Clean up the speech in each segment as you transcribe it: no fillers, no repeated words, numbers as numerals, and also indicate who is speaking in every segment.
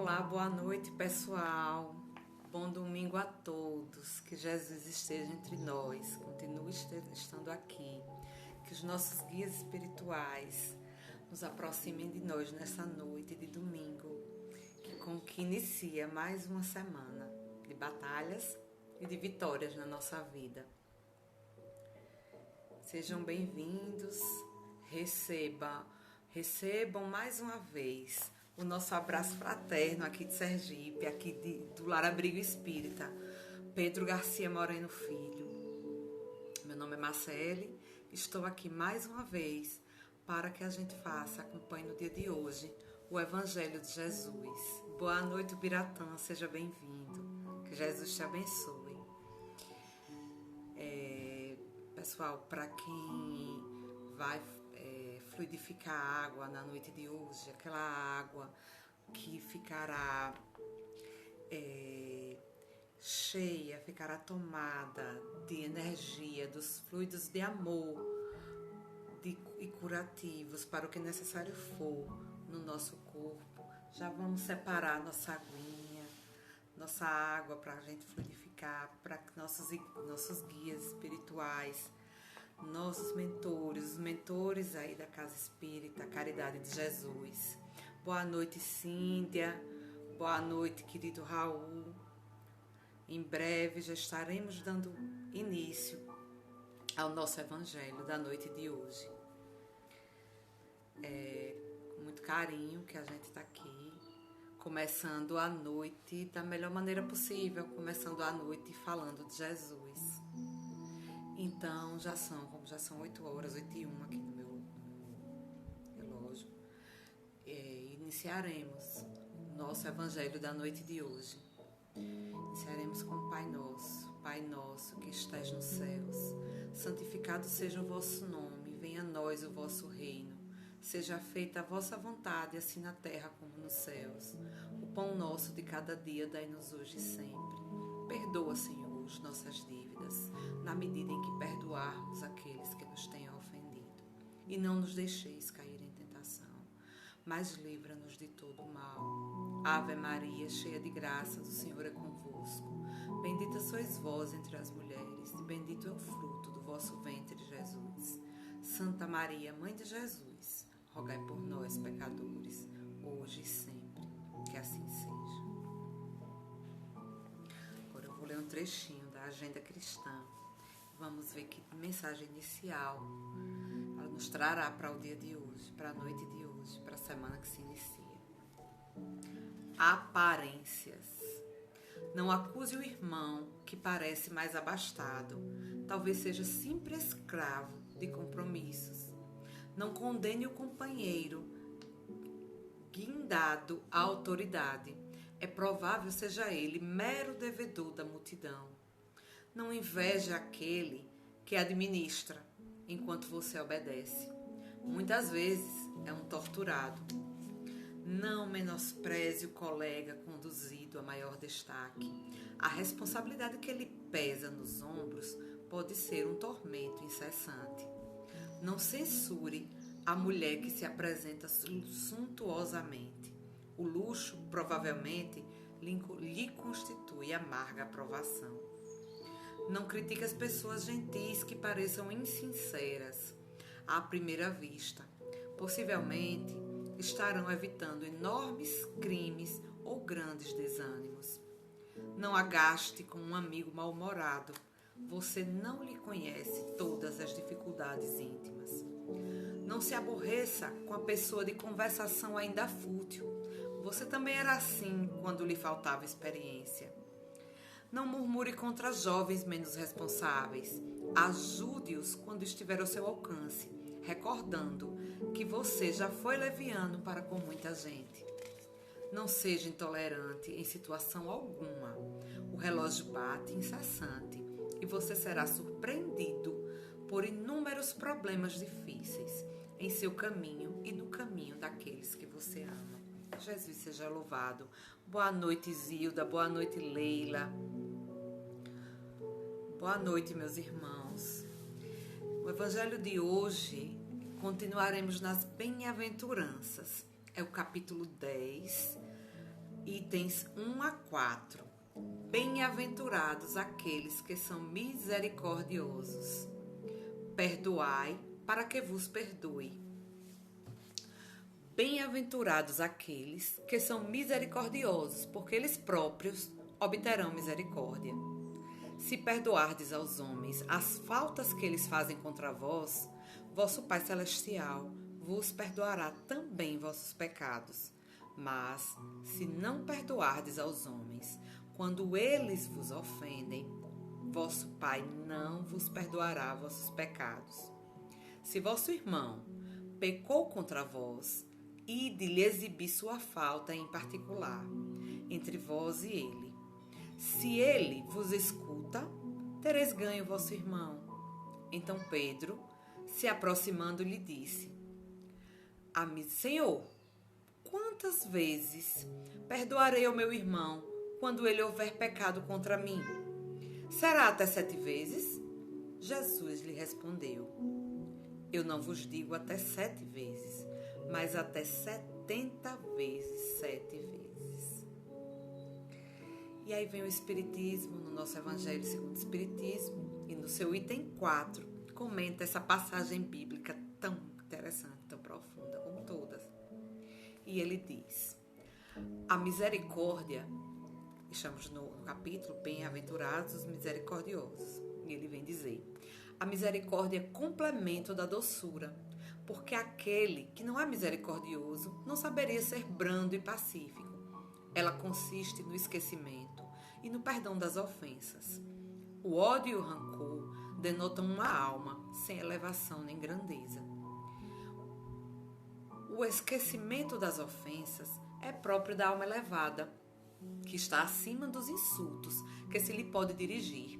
Speaker 1: Olá, boa noite, pessoal. Bom domingo a todos. Que Jesus esteja entre nós, continue estando aqui. Que os nossos guias espirituais nos aproximem de nós nessa noite de domingo, que inicia mais uma semana de batalhas e de vitórias na nossa vida. Sejam bem-vindos, recebam mais uma vez o nosso abraço fraterno aqui de Sergipe, aqui do Lar Abrigo Espírita, Pedro Garcia Moreno Filho. Meu nome é Marcele, estou aqui mais uma vez para que a gente acompanhe no dia de hoje o Evangelho de Jesus. Boa noite, Biratã, seja bem-vindo, que Jesus te abençoe. Pessoal, para quem vai fluidificar a água na noite de hoje, aquela água que ficará cheia, ficará tomada de energia, dos fluidos de amor e curativos para o que necessário for no nosso corpo. Já vamos separar nossa aguinha, nossa água para a gente fluidificar, para que nossos guias espirituais, nossos mentores, os mentores aí da Casa Espírita Caridade de Jesus. Boa noite, Cíntia. Boa noite, querido Raul. Em breve já estaremos dando início ao nosso Evangelho da noite de hoje. Com muito carinho que a gente está aqui, começando a noite da melhor maneira possível, começando a noite falando de Jesus. Então, já são 8h, 8h01 aqui no meu relógio. Iniciaremos o nosso Evangelho da noite de hoje. Iniciaremos com o Pai Nosso que estás nos céus. Santificado seja o vosso nome, venha a nós o vosso reino. Seja feita a vossa vontade, assim na terra como nos céus. O pão nosso de cada dia dai-nos hoje e sempre. Perdoa, Senhor, as nossas dívidas, na medida em que perdoarmos aqueles que nos tenham ofendido. E não nos deixeis cair em tentação, mas livra-nos de todo o mal. Ave Maria, cheia de graça, o Senhor é convosco. Bendita sois vós entre as mulheres, e bendito é o fruto do vosso ventre, Jesus. Santa Maria, Mãe de Jesus, rogai por nós, pecadores, hoje e sempre. Que assim seja. Agora eu vou ler um trechinho da Agenda Cristã. Vamos ver que mensagem inicial ela nos trará para o dia de hoje, para a noite de hoje, para a semana que se inicia. Aparências. Não acuse o irmão que parece mais abastado. Talvez seja simples escravo de compromissos. Não condene o companheiro guindado à autoridade. É provável seja ele mero devedor da multidão. Não inveje aquele que administra enquanto você obedece. Muitas vezes é um torturado. Não menospreze o colega conduzido a maior destaque. A responsabilidade que ele pesa nos ombros pode ser um tormento incessante. Não censure a mulher que se apresenta suntuosamente. O luxo, provavelmente, lhe constitui amarga aprovação. Não critique as pessoas gentis que pareçam insinceras à primeira vista. Possivelmente, estarão evitando enormes crimes ou grandes desânimos. Não agaste com um amigo mal-humorado. Você não lhe conhece todas as dificuldades íntimas. Não se aborreça com a pessoa de conversação ainda fútil. Você também era assim quando lhe faltava experiência. Não murmure contra jovens menos responsáveis. Ajude-os quando estiver ao seu alcance, recordando que você já foi leviano para com muita gente. Não seja intolerante em situação alguma. O relógio bate incessante e você será surpreendido por inúmeros problemas difíceis em seu caminho e no caminho daqueles que você ama. Jesus seja louvado. Boa noite, Zilda. Boa noite, Leila. Boa noite, meus irmãos. O Evangelho de hoje, continuaremos nas bem-aventuranças. É o capítulo 10 itens 1 a 4. Bem-aventurados aqueles que são misericordiosos. Perdoai para que vos perdoe. Bem-aventurados aqueles que são misericordiosos, porque eles próprios obterão misericórdia. Se perdoardes aos homens as faltas que eles fazem contra vós, vosso Pai Celestial vos perdoará também vossos pecados. Mas, se não perdoardes aos homens, quando eles vos ofendem, vosso Pai não vos perdoará vossos pecados. Se vosso irmão pecou contra vós, ide lhe exibir sua falta em particular, entre vós e ele. Se ele vos escuta, tereis ganho vosso irmão. Então Pedro, se aproximando, lhe disse: Senhor, quantas vezes perdoarei ao meu irmão quando ele houver pecado contra mim? Será até 7 vezes? Jesus lhe respondeu: Eu não vos digo até 7 vezes, mas até 70 vezes 7 vezes. E aí vem o Espiritismo, no nosso Evangelho segundo o Espiritismo, e no seu item 4, comenta essa passagem bíblica tão interessante, tão profunda como todas. E ele diz: a misericórdia, estamos no capítulo Bem-aventurados os misericordiosos, e ele vem dizer: a misericórdia é complemento da doçura, porque aquele que não é misericordioso não saberia ser brando e pacífico. Ela consiste no esquecimento e no perdão das ofensas. O ódio e o rancor denotam uma alma sem elevação nem grandeza. O esquecimento das ofensas é próprio da alma elevada, que está acima dos insultos que se lhe pode dirigir.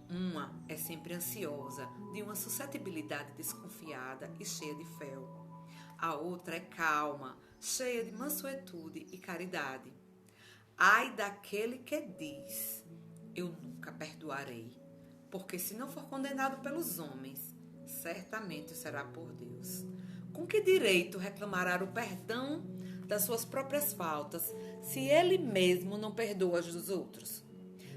Speaker 1: Uma é sempre ansiosa, de uma suscetibilidade desconfiada e cheia de fel. A outra é calma, cheia de mansuetude e caridade. Ai daquele que diz: eu nunca perdoarei, porque se não for condenado pelos homens, certamente será por Deus. Com que direito reclamará o perdão das suas próprias faltas, se ele mesmo não perdoa as dos outros?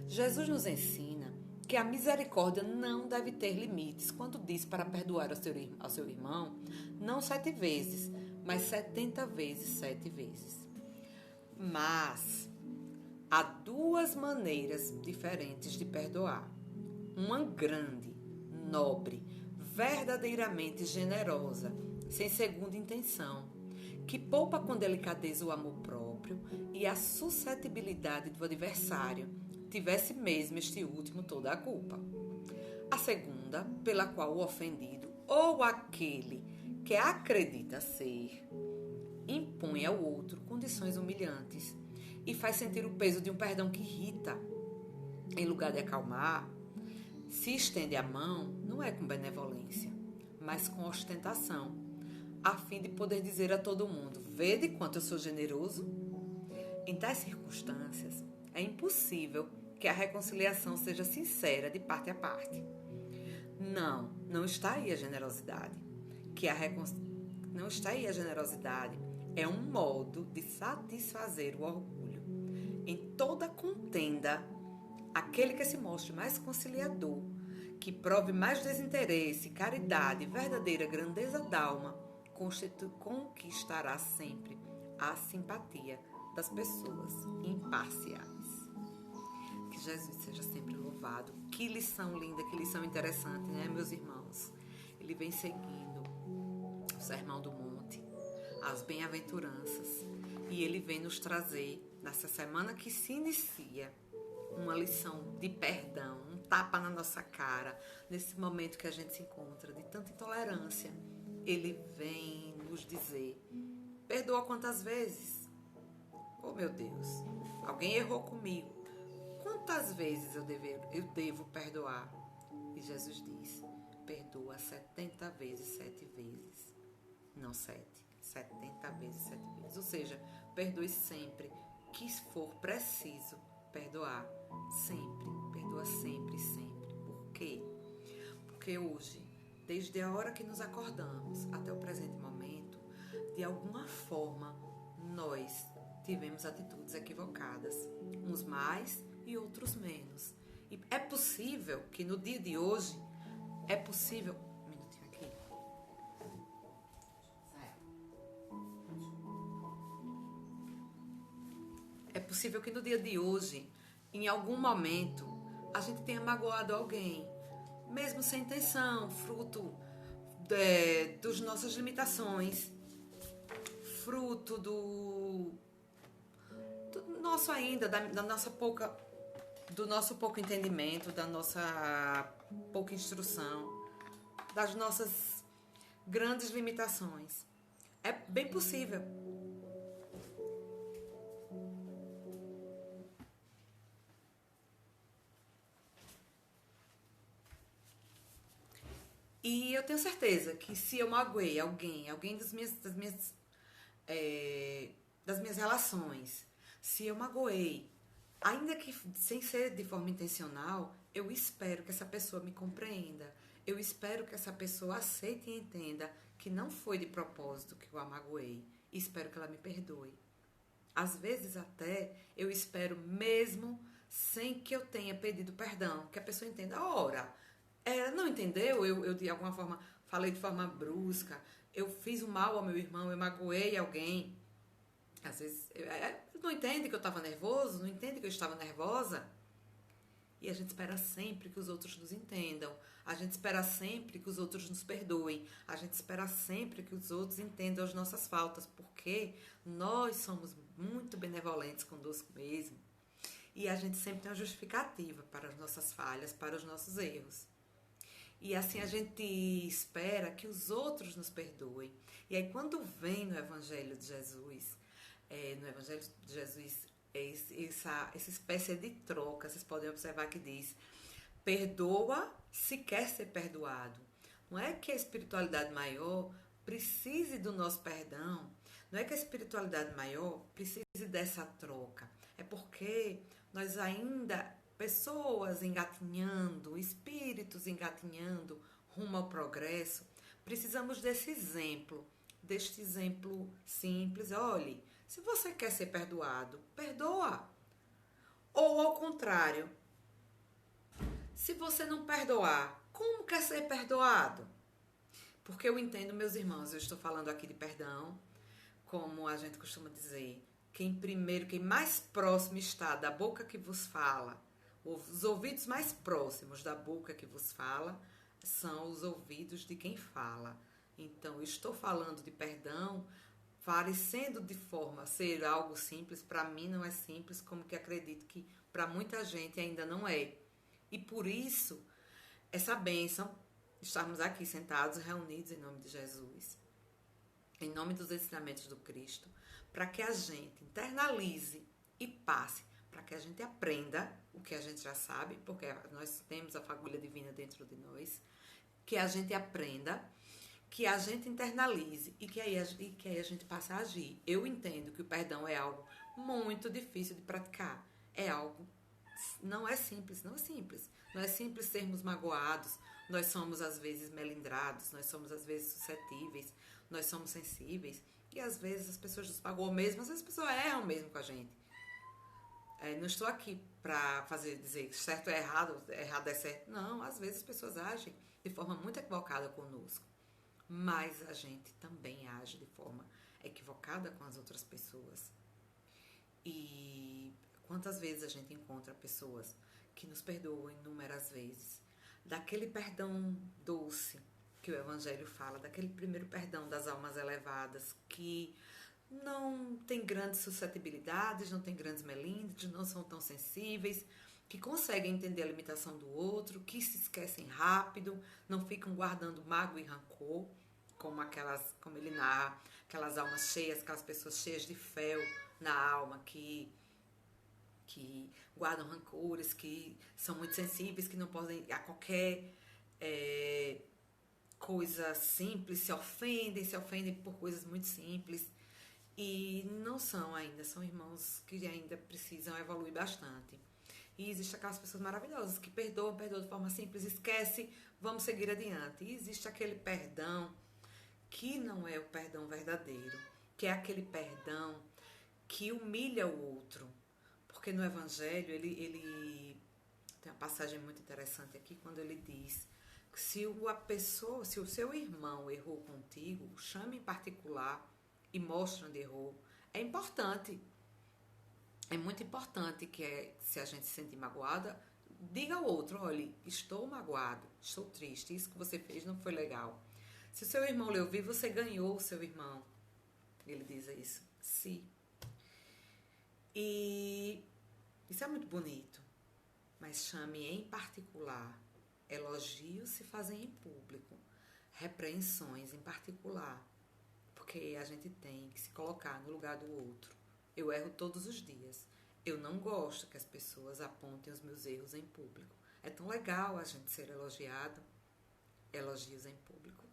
Speaker 1: Jesus nos ensina que a misericórdia não deve ter limites quando diz para perdoar ao seu irmão, não 7 vezes, mas 70 vezes 7 vezes. Mas há 2 maneiras diferentes de perdoar. Uma grande, nobre, verdadeiramente generosa, sem segunda intenção, que poupa com delicadeza o amor próprio e a suscetibilidade do adversário, tivesse mesmo este último toda a culpa. A segunda, pela qual o ofendido ou aquele que acredita ser, impõe ao outro condições humilhantes e faz sentir o peso de um perdão que irrita. Em lugar de acalmar, se estende a mão, não é com benevolência, mas com ostentação, a fim de poder dizer a todo mundo: vede quanto eu sou generoso? Em tais circunstâncias, é impossível que a reconciliação seja sincera de parte a parte. Não está aí a generosidade. Não está aí a generosidade. É um modo de satisfazer o orgulho. Em toda contenda, aquele que se mostre mais conciliador, que prove mais desinteresse, caridade e verdadeira grandeza d'alma, conquistará sempre a simpatia das pessoas imparciais. Que Jesus seja sempre louvado. Que lição linda, que lição interessante, né, meus irmãos? Ele vem seguindo o Sermão do Monte, as bem-aventuranças, e ele vem nos trazer, nessa semana que se inicia, uma lição de perdão, um tapa na nossa cara, nesse momento que a gente se encontra de tanta intolerância. Ele vem nos dizer: perdoa quantas vezes? Oh, meu Deus, alguém errou comigo. Quantas vezes eu devo perdoar? E Jesus diz: perdoa 70 vezes 7 vezes. Não 7, 70 vezes 7 vezes. Ou seja, perdoe sempre que for preciso perdoar. Sempre, perdoa sempre, sempre. Por quê? Porque hoje, desde a hora que nos acordamos até o presente momento, de alguma forma, nós tivemos atitudes equivocadas, uns mais e outros menos. E é possível que no dia de hoje, um minutinho aqui. É possível que no dia de hoje, em algum momento, a gente tenha magoado alguém, mesmo sem intenção, fruto das nossas limitações, fruto do nosso ainda, da nossa pouca, do nosso pouco entendimento, da nossa pouca instrução, das nossas grandes limitações. É bem possível. E eu tenho certeza que se eu magoei alguém das minhas relações, se eu magoei, ainda que sem ser de forma intencional, eu espero que essa pessoa me compreenda. Eu espero que essa pessoa aceite e entenda que não foi de propósito que eu a magoei. E espero que ela me perdoe. Às vezes até eu espero mesmo sem que eu tenha pedido perdão, que a pessoa entenda. Ora, ela não entendeu, eu de alguma forma falei de forma brusca, eu fiz o mal ao meu irmão, eu magoei alguém. Às vezes não entende que eu estava nervoso, não entende que eu estava nervosa. E a gente espera sempre que os outros nos entendam. A gente espera sempre que os outros nos perdoem. A gente espera sempre que os outros entendam as nossas faltas, porque nós somos muito benevolentes conosco mesmo. E a gente sempre tem uma justificativa para as nossas falhas, para os nossos erros. E assim a gente espera que os outros nos perdoem. E aí quando vem no Evangelho de Jesus, essa espécie de troca, vocês podem observar que diz: perdoa se quer ser perdoado. Não é que a espiritualidade maior precise do nosso perdão, não é que a espiritualidade maior precise dessa troca. É porque nós ainda, pessoas engatinhando, espíritos engatinhando rumo ao progresso, precisamos deste exemplo simples. Olhe, se você quer ser perdoado, perdoa. Ou ao contrário, se você não perdoar, como quer ser perdoado? Porque eu entendo, meus irmãos, eu estou falando aqui de perdão, como a gente costuma dizer, quem mais próximo está da boca que vos fala, os ouvidos mais próximos da boca que vos fala, são os ouvidos de quem fala. Então, eu estou falando de perdão, parecendo de forma ser algo simples, para mim não é simples, como que acredito que para muita gente ainda não é. E por isso, essa bênção, estarmos aqui sentados, reunidos em nome de Jesus, em nome dos ensinamentos do Cristo, para que a gente internalize e passe, para que a gente aprenda o que a gente já sabe, porque nós temos a fagulha divina dentro de nós, que a gente aprenda, que a gente internalize e que aí a gente passe a agir. Eu entendo que o perdão é algo muito difícil de praticar. É algo, não é simples. Não é simples sermos magoados. Nós somos às vezes melindrados, nós somos às vezes suscetíveis, nós somos sensíveis. E às vezes as pessoas nos magoam mesmo, às vezes as pessoas erram mesmo com a gente. Não estou aqui para dizer que certo é errado é certo. Não, às vezes as pessoas agem de forma muito equivocada conosco. Mas a gente também age de forma equivocada com as outras pessoas. E quantas vezes a gente encontra pessoas que nos perdoam inúmeras vezes, daquele perdão doce que o Evangelho fala, daquele primeiro perdão das almas elevadas, que não tem grandes suscetibilidades, não tem grandes melindres, não são tão sensíveis, que conseguem entender a limitação do outro, que se esquecem rápido, não ficam guardando mágoa e rancor, como ele narra, aquelas almas cheias, aquelas pessoas cheias de fel na alma, que guardam rancores, que são muito sensíveis, que não podem a qualquer coisa simples, se ofendem por coisas muito simples. E não são ainda, são irmãos que ainda precisam evoluir bastante. E existem aquelas pessoas maravilhosas que perdoam de forma simples, esquece, vamos seguir adiante. E existe aquele perdão que não é o perdão verdadeiro, que é aquele perdão que humilha o outro. Porque no Evangelho, ele tem uma passagem muito interessante aqui, quando ele diz que se o seu irmão errou contigo, chame em particular e mostre onde errou. É importante. É muito importante se a gente se sentir magoada, diga ao outro, olha, estou magoado, estou triste, isso que você fez não foi legal. Se o seu irmão lhe ouvir, você ganhou o seu irmão. Ele diz isso. Sim. E isso é muito bonito. Mas chame em particular. Elogios se fazem em público. Repreensões em particular. Porque a gente tem que se colocar no lugar do outro. Eu erro todos os dias. Eu não gosto que as pessoas apontem os meus erros em público. É tão legal a gente ser elogiado. Elogios em público.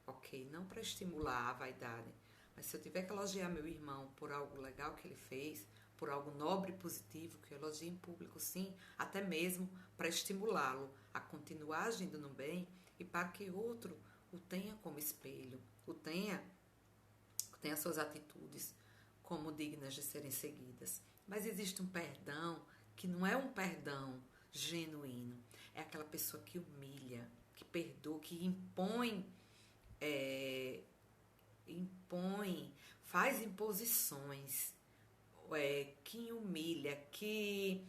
Speaker 1: Ok, não para estimular a vaidade. Mas se eu tiver que elogiar meu irmão por algo legal que ele fez, por algo nobre e positivo, que eu elogio em público, sim, até mesmo para estimulá-lo a continuar agindo no bem e para que outro o tenha como espelho, tenha suas atitudes como dignas de serem seguidas. Mas existe um perdão que não é um perdão genuíno, é aquela pessoa que humilha, que perdoa, que faz imposições, que humilha, que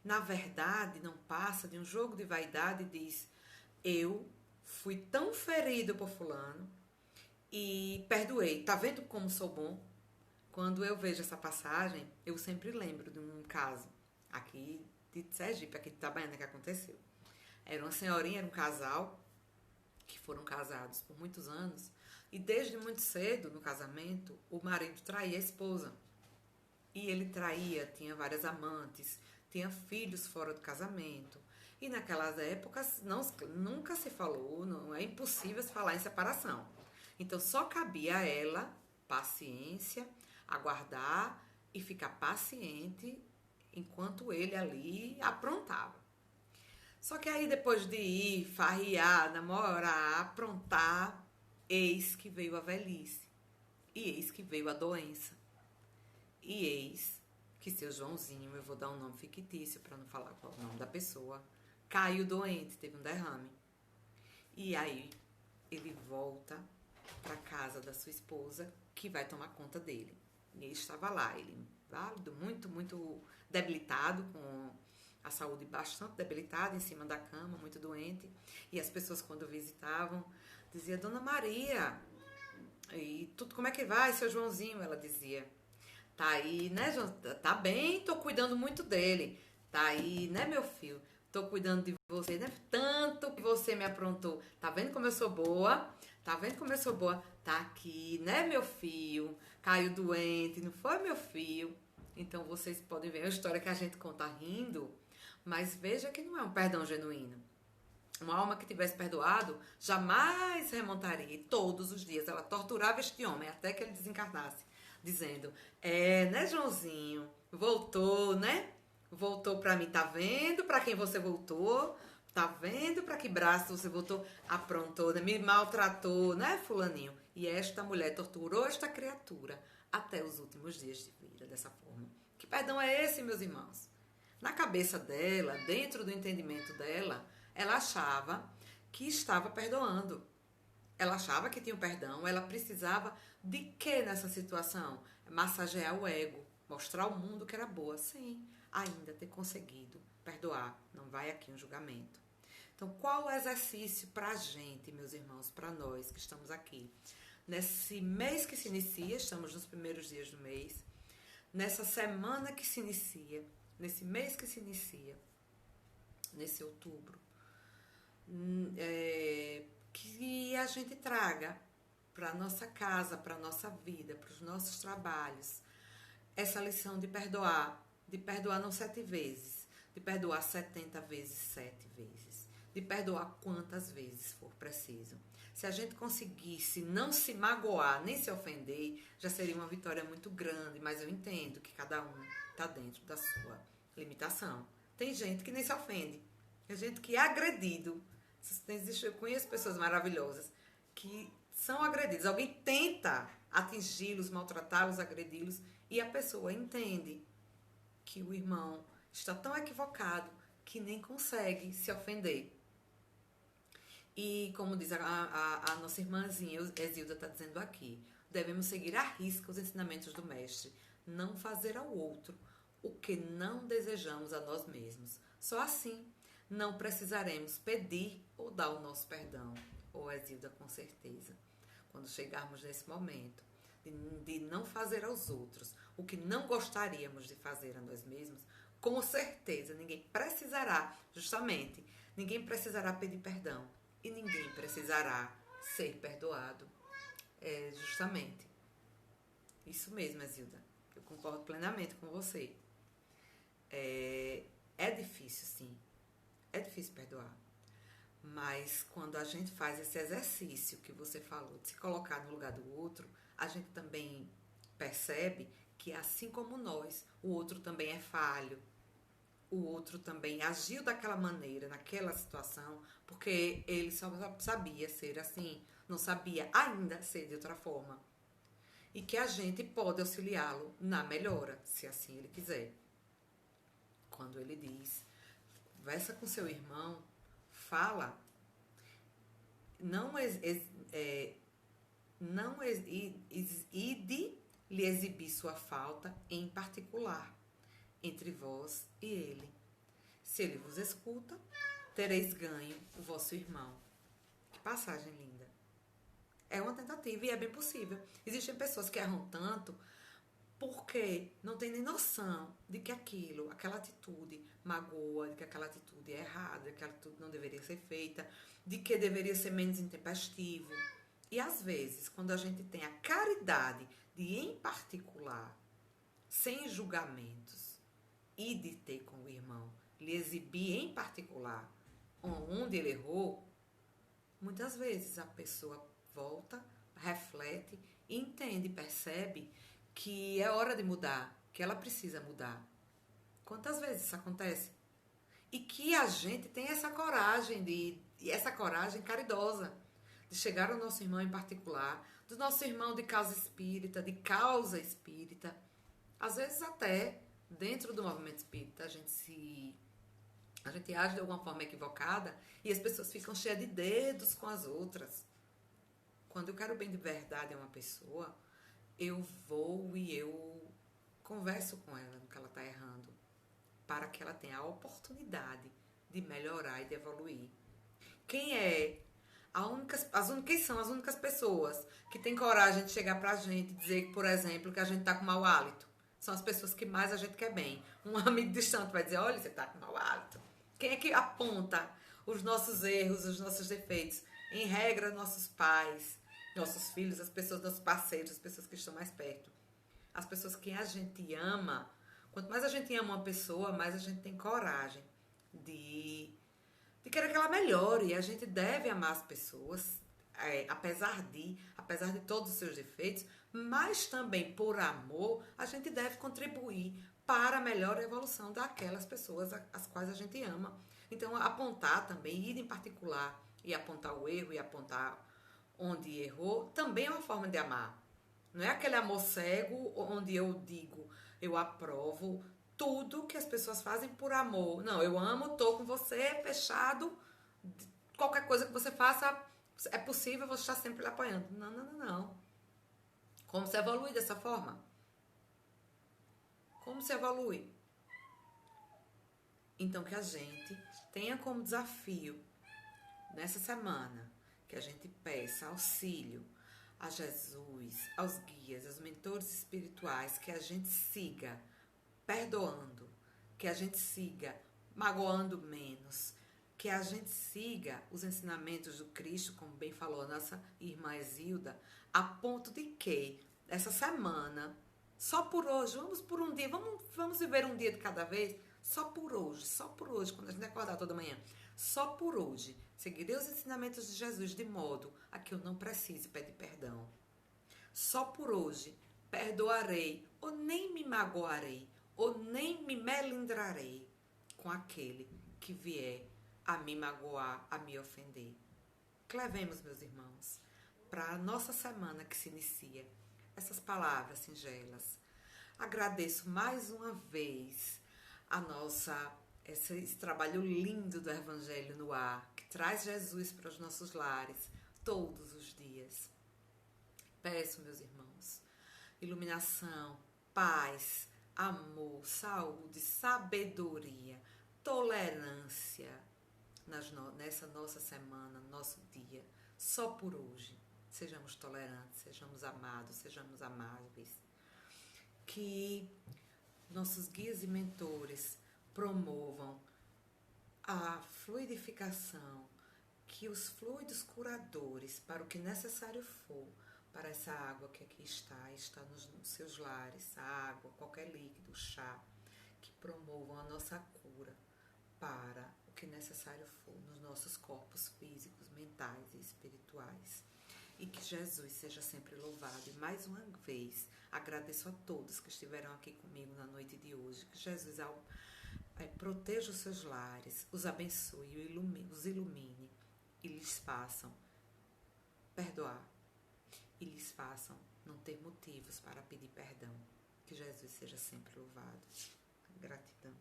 Speaker 1: na verdade não passa de um jogo de vaidade e diz: eu fui tão ferido por fulano e perdoei, tá vendo como sou bom? Quando eu vejo essa passagem, eu sempre lembro de um caso aqui de Sergipe, aqui de Itabaiana, que aconteceu. Era uma senhorinha, era um casal que foram casados por muitos anos e desde muito cedo no casamento o marido traía a esposa. E ele traía, tinha várias amantes, tinha filhos fora do casamento. E naquelas épocas nunca se falou, não é impossível se falar em separação. Então só cabia a ela paciência, aguardar e ficar paciente enquanto ele ali aprontava. Só que aí depois de ir, farriar, namorar, aprontar, eis que veio a velhice. E eis que veio a doença. E eis que seu Joãozinho, eu vou dar um nome fictício para não falar qual é o nome da pessoa, caiu doente, teve um derrame. E aí ele volta para casa da sua esposa, que vai tomar conta dele. E ele estava lá, ele válido, muito, muito debilitado, com a saúde bastante debilitada, em cima da cama, muito doente. E as pessoas, quando visitavam, diziam: Dona Maria, e tudo, como é que vai, seu Joãozinho? Ela dizia: tá aí, né, João? Tá bem, tô cuidando muito dele. Tá aí, né, meu filho? Tô cuidando de você, né? Tanto que você me aprontou. Tá vendo como eu sou boa? Tá vendo como eu sou boa? Tá aqui, né, meu filho? Caiu doente, não foi, meu filho? Então, vocês podem ver, é uma história que a gente conta rindo, mas veja que não é um perdão genuíno. Uma alma que tivesse perdoado jamais remontaria. E todos os dias ela torturava este homem até que ele desencarnasse, dizendo: né, Joãozinho? Voltou, né? Voltou pra mim, tá vendo pra quem você voltou? Tá vendo pra que braço você voltou? Aprontou, né? Me maltratou, né, fulaninho? E esta mulher torturou esta criatura até os últimos dias de vida, dessa forma. Que perdão é esse, meus irmãos? Na cabeça dela, dentro do entendimento dela, ela achava que estava perdoando. Ela achava que tinha o perdão. Ela precisava de quê nessa situação? Massagear o ego, mostrar ao mundo que era boa. Sim, ainda ter conseguido perdoar. Não vai aqui um julgamento. Então, qual o exercício para a gente, meus irmãos, para nós que estamos aqui? Nesse mês que se inicia, estamos nos primeiros dias do mês, nessa semana que se inicia, nesse mês que se inicia, nesse outubro, que a gente traga para a nossa casa, para a nossa vida, para os nossos trabalhos, essa lição de perdoar não 7 vezes, de perdoar 70 vezes 7 vezes, de perdoar quantas vezes for preciso. Se a gente conseguisse não se magoar, nem se ofender, já seria uma vitória muito grande, mas eu entendo que cada um está dentro da sua limitação. Tem gente que nem se ofende, tem gente que é agredido. Eu conheço pessoas maravilhosas que são agredidas. Alguém tenta atingi-los, maltratá-los, agredi-los E a pessoa entende que o irmão está tão equivocado que nem consegue se ofender. E como diz a nossa irmãzinha Exilda está dizendo aqui, devemos seguir à risca os ensinamentos do mestre, não fazer ao outro o que não desejamos a nós mesmos. Só assim não precisaremos pedir ou dar o nosso perdão. Ou Exilda, com certeza. Quando chegarmos nesse momento de não fazer aos outros o que não gostaríamos de fazer a nós mesmos, com certeza ninguém precisará, justamente, ninguém precisará pedir perdão e ninguém precisará ser perdoado. É justamente isso mesmo, Exilda. Eu concordo plenamente com você. É difícil, sim. É difícil perdoar. Mas quando a gente faz esse exercício que você falou, de se colocar no lugar do outro, a gente também percebe que, assim como nós, o outro também é falho. O outro também agiu daquela maneira, naquela situação, porque ele só sabia ser assim, não sabia ainda ser de outra forma. E que a gente pode auxiliá-lo na melhora, se assim ele quiser. Quando ele diz, conversa com seu irmão, fala, não ide lhe exibir sua falta em particular, entre vós e ele. Se ele vos escuta, tereis ganho o vosso irmão. Que passagem linda. É uma tentativa e é bem possível. Existem pessoas que erram tanto porque não tem nem noção de que aquela atitude magoa, de que aquela atitude é errada, de que aquela atitude não deveria ser feita, de que deveria ser menos intempestivo. E às vezes, quando a gente tem a caridade de, em particular, sem julgamentos, e de ter com o irmão, lhe exibir em particular onde ele errou, muitas vezes a pessoa volta, reflete, entende, percebe que é hora de mudar, que ela precisa mudar. Quantas vezes isso acontece? E que a gente tem essa coragem essa coragem caridosa de chegar ao nosso irmão em particular, do nosso irmão de causa espírita, às vezes até dentro do movimento espírita a gente age de alguma forma equivocada e as pessoas ficam cheias de dedos com as outras. Quando eu quero bem de verdade a uma pessoa, eu vou e eu converso com ela no que ela está errando, para que ela tenha a oportunidade de melhorar e de evoluir. Quem são as únicas pessoas que têm coragem de chegar pra gente e dizer, por exemplo, que a gente tá com mau hálito? São as pessoas que mais a gente quer bem. Um amigo distante vai dizer, olha, você tá com mau hálito. Quem é que aponta os nossos erros, os nossos defeitos? Em regra, nossos pais, nossos filhos, as pessoas, nossos parceiros, as pessoas que estão mais perto. As pessoas que a gente ama. Quanto mais a gente ama uma pessoa, mais a gente tem coragem de querer que ela melhore. A gente deve amar as pessoas, apesar de todos os seus defeitos, mas também por amor, a gente deve contribuir para a melhor evolução daquelas pessoas as quais a gente ama. Então, apontar também, ir em particular e apontar o erro e apontar onde errou, também é uma forma de amar. Não é aquele amor cego onde eu digo, eu aprovo tudo que as pessoas fazem por amor. Não, eu amo, tô com você, fechado. Qualquer coisa que você faça, é possível, eu vou estar sempre lhe apoiando. Não. Como se evolui dessa forma? Como se evolui? Então, que a gente tenha como desafio, nessa semana, que a gente peça auxílio a Jesus, aos guias, aos mentores espirituais, que a gente siga perdoando, que a gente siga magoando menos, que a gente siga os ensinamentos do Cristo, como bem falou a nossa irmã Exilda, a ponto de que essa semana, só por hoje, vamos por um dia, vamos viver um dia de cada vez, só por hoje, quando a gente acordar toda manhã, só por hoje, seguirei os ensinamentos de Jesus de modo a que eu não precise pedir perdão. Só por hoje, perdoarei ou nem me magoarei, ou nem me melindrarei com aquele que vier a me magoar, a me ofender. Que levemos, meus irmãos, para a nossa semana que se inicia, essas palavras singelas. Agradeço mais uma vez esse trabalho lindo do Evangelho no ar, que traz Jesus para os nossos lares todos os dias. Peço, meus irmãos, iluminação, paz, amor, saúde, sabedoria, tolerância nessa nossa semana, nosso dia, só por hoje. Sejamos tolerantes, sejamos amados, sejamos amáveis. Que nossos guias e mentores promovam a fluidificação, que os fluidos curadores, para o que necessário for, para essa água que aqui está nos seus lares, a água, qualquer líquido, chá, que promovam a nossa cura para o que necessário for nos nossos corpos físicos, mentais e espirituais. E que Jesus seja sempre louvado. E mais uma vez, agradeço a todos que estiveram aqui comigo na noite de hoje. Que Jesus proteja os seus lares, os abençoe, os ilumine e lhes façam perdoar. E lhes façam não ter motivos para pedir perdão. Que Jesus seja sempre louvado. Gratidão.